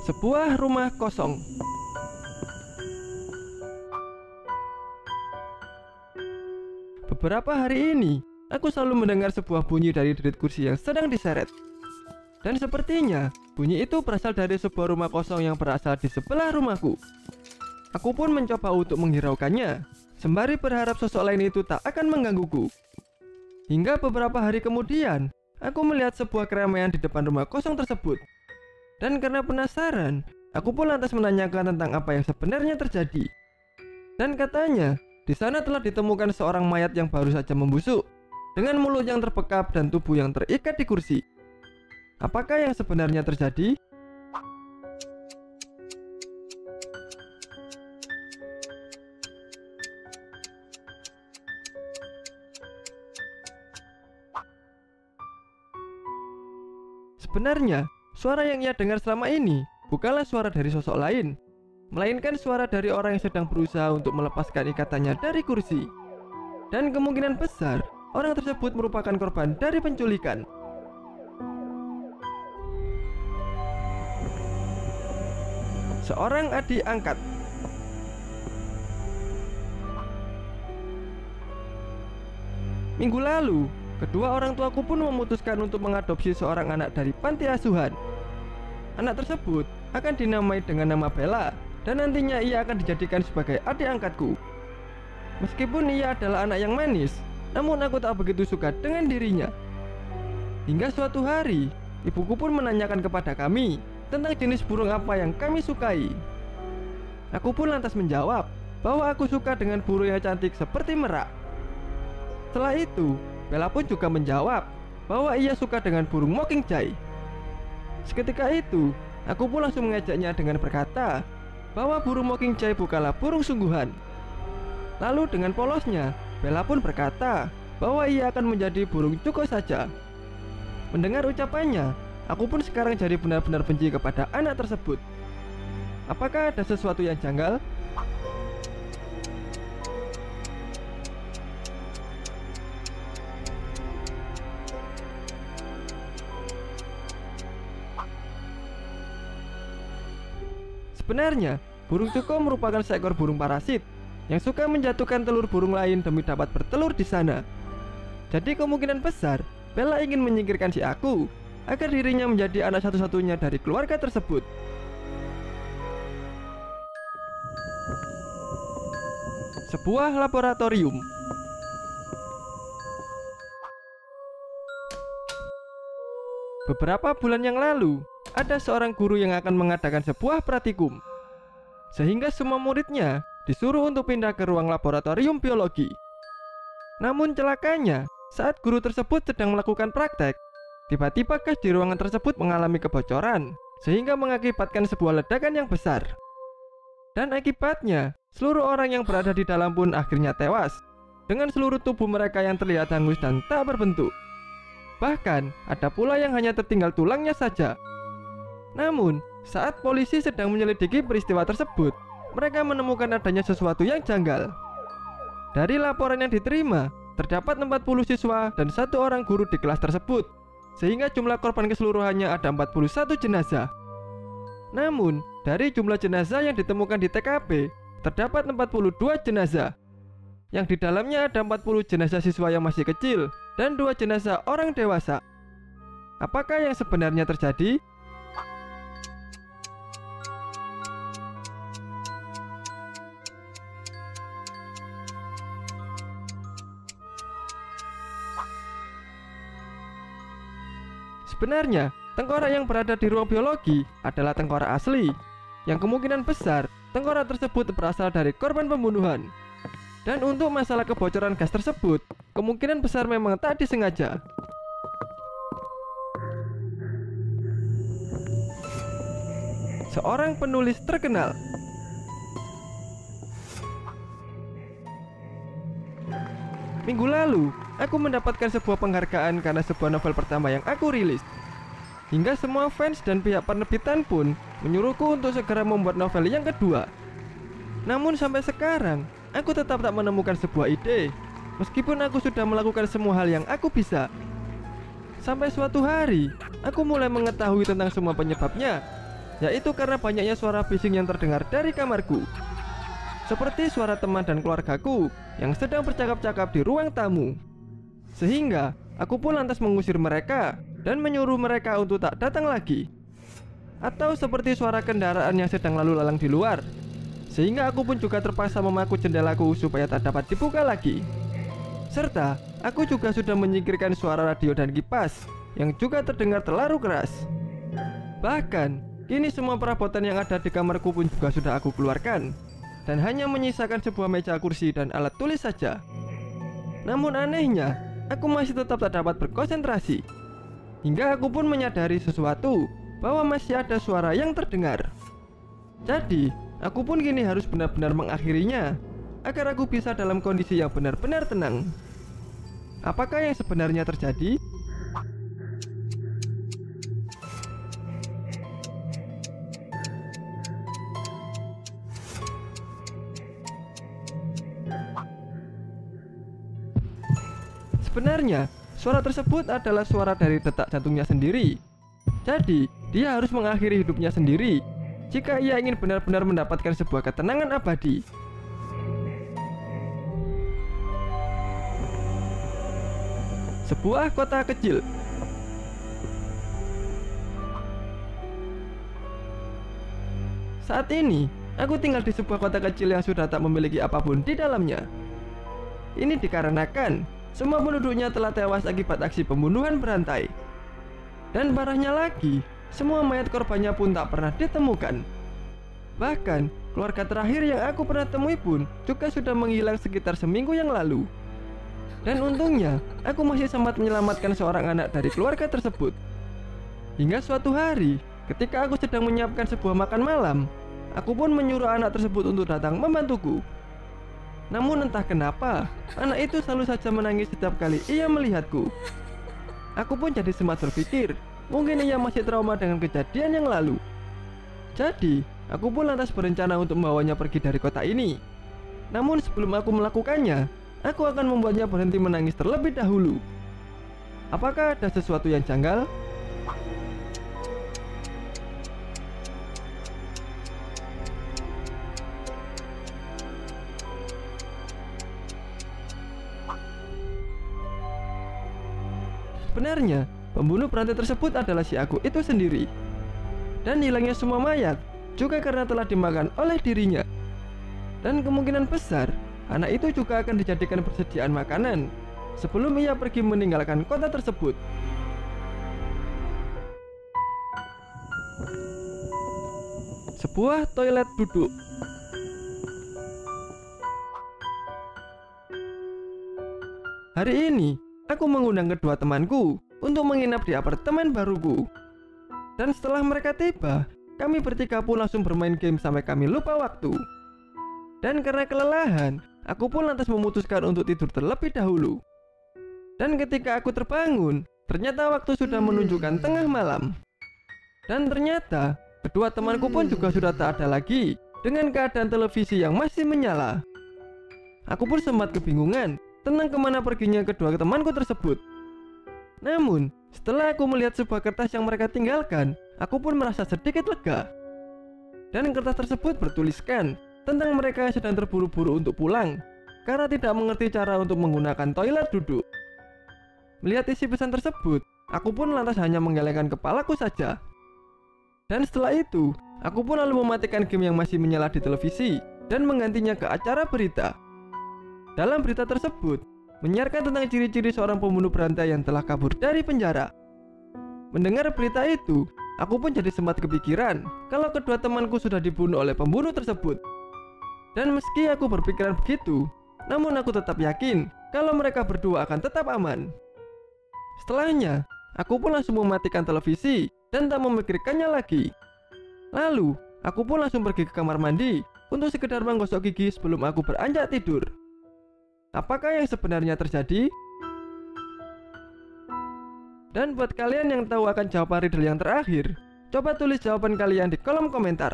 Sebuah rumah kosong. Beberapa hari ini, aku selalu mendengar sebuah bunyi dari derit kursi yang sedang diseret. Dan sepertinya, bunyi itu berasal dari sebuah rumah kosong yang berasal di sebelah rumahku. Aku pun mencoba untuk menghiraukannya, sembari berharap sosok lain itu tak akan menggangguku. Hingga beberapa hari kemudian, aku melihat sebuah keramaian di depan rumah kosong tersebut. Dan karena penasaran, aku pun lantas menanyakan tentang apa yang sebenarnya terjadi. Dan katanya, di sana telah ditemukan seorang mayat yang baru saja membusuk, dengan mulut yang terpekap dan tubuh yang terikat di kursi. Apakah yang sebenarnya terjadi? Sebenarnya, suara yang ia dengar selama ini bukanlah suara dari sosok lain, melainkan suara dari orang yang sedang berusaha untuk melepaskan ikatannya dari kursi. Dan kemungkinan besar, orang tersebut merupakan korban dari penculikan. Seorang adik angkat. Minggu lalu, kedua orang tuaku pun memutuskan untuk mengadopsi seorang anak dari panti asuhan. Anak tersebut akan dinamai dengan nama Bella, dan nantinya ia akan dijadikan sebagai adik angkatku. Meskipun ia adalah anak yang manis, namun aku tak begitu suka dengan dirinya. Hingga suatu hari, ibuku pun menanyakan kepada kami tentang jenis burung apa yang kami sukai. Aku pun lantas menjawab bahwa aku suka dengan burung yang cantik seperti merak. Setelah itu, Bella pun juga menjawab bahwa ia suka dengan burung mockingjay. Seketika itu, aku pun langsung mengajaknya dengan berkata bahwa burung mockingjay bukanlah burung sungguhan. Lalu dengan polosnya, Bella pun berkata bahwa ia akan menjadi burung cuko saja. Mendengar ucapannya, aku pun sekarang jadi benar-benar benci kepada anak tersebut. Apakah ada sesuatu yang janggal? Sebenarnya, burung cuko merupakan seekor burung parasit yang suka menjatuhkan telur burung lain demi dapat bertelur di sana. Jadi kemungkinan besar, Bella ingin menyingkirkan si aku agar dirinya menjadi anak satu-satunya dari keluarga tersebut. Sebuah laboratorium. Beberapa bulan yang lalu, ada seorang guru yang akan mengadakan sebuah praktikum, sehingga semua muridnya disuruh untuk pindah ke ruang laboratorium biologi. Namun celakanya, saat guru tersebut sedang melakukan praktek, tiba-tiba gas di ruangan tersebut mengalami kebocoran, sehingga mengakibatkan sebuah ledakan yang besar. Dan akibatnya, seluruh orang yang berada di dalam pun akhirnya tewas, dengan seluruh tubuh mereka yang terlihat hangus dan tak berbentuk. Bahkan, ada pula yang hanya tertinggal tulangnya saja. Namun, saat polisi sedang menyelidiki peristiwa tersebut, mereka menemukan adanya sesuatu yang janggal. Dari laporan yang diterima, terdapat 40 siswa dan 1 orang guru di kelas tersebut, sehingga jumlah korban keseluruhannya ada 41 jenazah. Namun, dari jumlah jenazah yang ditemukan di TKP, terdapat 42 jenazah, yang di dalamnya ada 40 jenazah siswa yang masih kecil dan 2 jenazah orang dewasa. Apakah yang sebenarnya terjadi? Sebenarnya, tengkorak yang berada di ruang biologi adalah tengkorak asli, yang kemungkinan besar tengkorak tersebut berasal dari korban pembunuhan. Dan untuk masalah kebocoran gas tersebut, kemungkinan besar memang tak disengaja. Seorang penulis terkenal. Minggu lalu, aku mendapatkan sebuah penghargaan karena sebuah novel pertama yang aku rilis. Hingga semua fans dan pihak penerbitan pun menyuruhku untuk segera membuat novel yang kedua. Namun sampai sekarang, aku tetap tak menemukan sebuah ide, meskipun aku sudah melakukan semua hal yang aku bisa. Sampai suatu hari, aku mulai mengetahui tentang semua penyebabnya. yaitu karena banyaknya suara bising yang terdengar dari kamarku. Seperti suara teman dan keluargaku yang sedang bercakap-cakap di ruang tamu. Sehingga aku pun lantas mengusir mereka dan menyuruh mereka untuk tak datang lagi. Atau seperti suara kendaraan yang sedang lalu lalang di luar. Sehingga aku pun juga terpaksa memaku jendelaku supaya tak dapat dibuka lagi. Serta aku juga sudah menyingkirkan suara radio dan kipas yang juga terdengar terlalu keras. Bahkan kini semua perabotan yang ada di kamarku pun juga sudah aku keluarkan, dan hanya menyisakan sebuah meja kursi dan alat tulis saja. Namun anehnya, aku masih tetap tak dapat berkonsentrasi. Hingga aku pun menyadari sesuatu, bahwa masih ada suara yang terdengar. Jadi aku pun kini harus benar-benar mengakhirinya, agar aku bisa dalam kondisi yang benar-benar tenang. Apakah yang sebenarnya terjadi? Sebenarnya, suara tersebut adalah suara dari detak jantungnya sendiri. Jadi, dia harus mengakhiri hidupnya sendiri jika ia ingin benar-benar mendapatkan sebuah ketenangan abadi. Sebuah kota kecil. Saat ini, aku tinggal di sebuah kota kecil yang sudah tak memiliki apapun di dalamnya. Ini dikarenakan semua penduduknya telah tewas akibat aksi pembunuhan berantai. Dan parahnya lagi, semua mayat korbannya pun tak pernah ditemukan. Bahkan, keluarga terakhir yang aku pernah temui pun juga sudah menghilang sekitar seminggu yang lalu. Dan untungnya, aku masih sempat menyelamatkan seorang anak dari keluarga tersebut. Hingga suatu hari, ketika aku sedang menyiapkan sebuah makan malam, aku pun menyuruh anak tersebut untuk datang membantuku. Namun entah kenapa, anak itu selalu saja menangis setiap kali ia melihatku. Aku pun jadi sempat berpikir, mungkin ia masih trauma dengan kejadian yang lalu. Jadi, aku pun lantas berencana untuk membawanya pergi dari kota ini. Namun sebelum aku melakukannya, aku akan membuatnya berhenti menangis terlebih dahulu. Apakah ada sesuatu yang janggal? Sebenarnya, pembunuh berantai tersebut adalah si aku itu sendiri. Dan hilangnya semua mayat juga karena telah dimakan oleh dirinya. Dan kemungkinan besar, anak itu juga akan dijadikan persediaan makanan sebelum ia pergi meninggalkan kota tersebut. Sebuah toilet duduk. Hari ini, aku mengundang kedua temanku untuk menginap di apartemen baruku. Dan setelah mereka tiba, kami bertiga pun langsung bermain game sampai kami lupa waktu. Dan karena kelelahan, aku pun lantas memutuskan untuk tidur terlebih dahulu. Dan ketika aku terbangun, ternyata waktu sudah menunjukkan tengah malam. Dan ternyata, kedua temanku pun juga sudah tak ada lagi dengan keadaan televisi yang masih menyala. Aku pun sempat kebingungan tentang kemana perginya kedua temanku tersebut. Namun, setelah aku melihat sebuah kertas yang mereka tinggalkan, aku pun merasa sedikit lega. Dan kertas tersebut bertuliskan tentang mereka yang sedang terburu-buru untuk pulang karena tidak mengerti cara untuk menggunakan toilet duduk. Melihat isi pesan tersebut, aku pun lantas hanya menggelengkan kepalaku saja. Dan setelah itu, aku pun lalu mematikan game yang masih menyala di televisi dan menggantinya ke acara berita. Dalam berita tersebut, menyiarkan tentang ciri-ciri seorang pembunuh berantai yang telah kabur dari penjara. Mendengar berita itu, aku pun jadi sempat kepikiran kalau kedua temanku sudah dibunuh oleh pembunuh tersebut. Dan meski aku berpikiran begitu, namun aku tetap yakin kalau mereka berdua akan tetap aman. Setelahnya, aku pun langsung mematikan televisi dan tak memikirkannya lagi. Lalu, aku pun langsung pergi ke kamar mandi untuk sekedar menggosok gigi sebelum aku beranjak tidur. Apakah yang sebenarnya terjadi? Dan buat kalian yang tahu akan jawaban riddle yang terakhir, coba tulis jawaban kalian di kolom komentar.